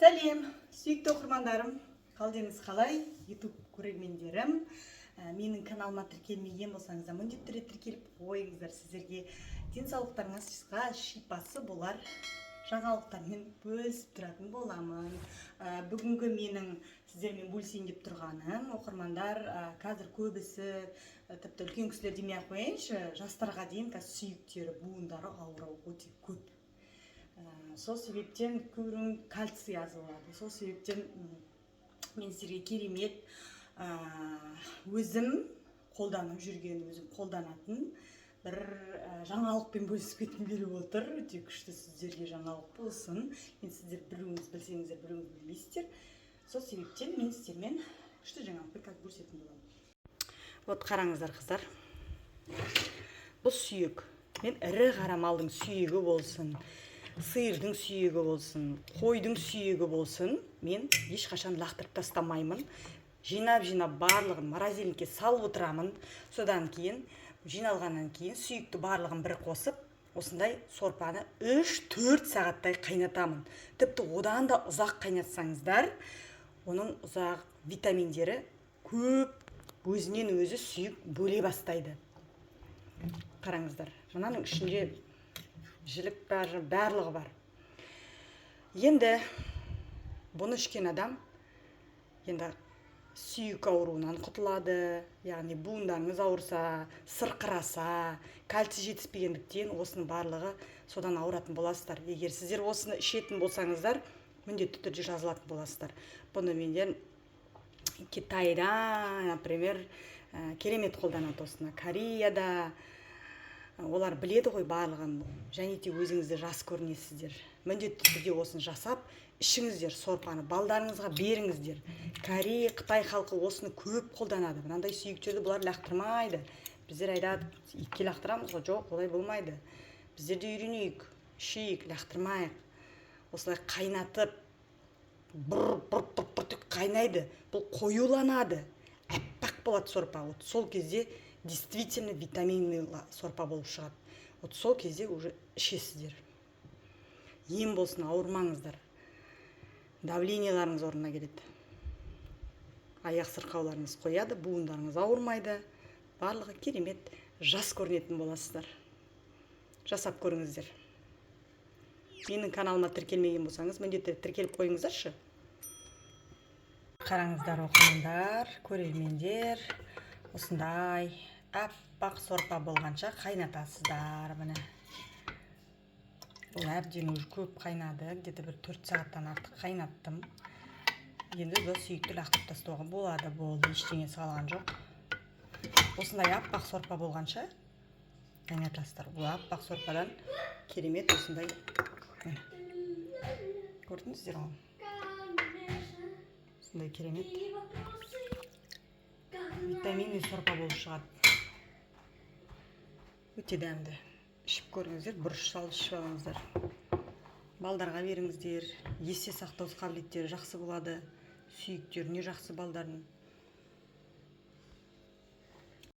Сәлем, сүйікті оқырмандарым, қалдеңіз қалай? YouTube көрермендерім, менің каналыма тіркелмеген болсаңыздар, міндетті түрде тіркеліп қойыңыздар. Сіздерге денсаулықтарыңызға шипасы болар жаңалықтармен бөлісіп тұратын боламын. Бүгінгі менің сіздермен бөлісейін деп тұрғаным, оқырмандар, қазір көбісі, тіпті үлкен кісілер демей-ақ қояйыншы, жастарға дейін сүйектері, буындары ауырау өте көп. Сол себептен көбінің кальций аз болады. Сол себептен мен сіздерге керемет өзім қолданып жүрген, өзім қолданатын бір жаңалықпен бөлісіп кеткім келіп отыр. Өте күшті сіздерге жаңалық болсын. Мен сіздер білсеңіздер, білмейсіздер. Сол себептен мен сіздермен күшті жаңалықпен бөлісетін боламын. Вот қараңыздар, қыздар. Бұл сүйек. Мен ірі қара малдың сүйегі болсын, сиырдың сүйегі болсын, қойдың сүйегі болсын, мен ешқашан лақтырып тастамаймын. Жинап барлығын морозильникке салып отырамын. Содан кейін жиналғаннан кейін сүйекті барлығын бір қосып, осындай сорпаны 3-4 сағаттай қайнатамын. Тіпті одан да ұзақ қайнатсаңыздар, оның ұзақ витаминдері көп, өзінен өзі сүйек бөле бастайды. Қараңыздар, мынаның ішінде жілік барлығы бар. Енді бұны ішкен адам енді сүйек ауруынан құтылады, яғни буындарыңыз ауырса, сырқыраса, кальций жетіспегендіктен осының барлығы содан ауыратын боласыздар. Егер сіздер осыны ішетін болсаңыздар, міндетті түрде жазылатын боласыздар. Бұны менден Китайда, например, керемет қолданады осыны. Кореяда олар біледі ғой барлығын, және де өзіңізді жас көрінесіздер. Міндетті түрде осыны жасап, ішіңіздер сорпаны, балдарыңызға беріңіздер. Корея, Қытай халқы осыны көп қолданады. Мынандай сүйектерді бұлар лақтырмайды. Біздер айтады, итке лақтырамыз ғой, жоқ, олай болмайды. Біздер де үйренейік, ішейік, лақтырмайық. Осылай қайнатып, бұр қайнайды. Бұл қоюланады. Әппақ болады сорпа. Сол кезде действительно витаминный сорпа болып шығады. Сол кезде уже ішесіздер. Ем болсын, ауырмаңыздар. Давленияларыңыз орнына келеді. Аяқ сырқауларыңыз қояды, буындарыңыз ауырмайды. Барлығы керемет, жас көрінетін боласыздар. Жасап көріңіздер. Менің каналыма тіркелмеген болсаңыз, міндетті тіркеліп қойыңыздаршы. Қараңыздар, оқырмандар, көрермендер, осындай аппақ сорпа болғанша қайнатасыздар. Міне. Бұл әбден уже көп қайнады, где-то бір 4 сағаттан артық қайнаттым. Енді бұл сүйекті лақтырып тастауға болады, болды, ештеңе салған жоқ. Осындай аппақ сорпа болғанша қайнатасыздар. Бұл аппақ сорпадан керемет осындай. Көрдіңіздер ғой? Осындай керемет витаминный сорпа болып шығады. Өте дәмді. Ішіп көріңіздер, бұрыш салып ішіп алыңыздар. Балдарға беріңіздер, есте сақтау қабілеттері жақсы болады, сүйектеріне жақсы балдардың.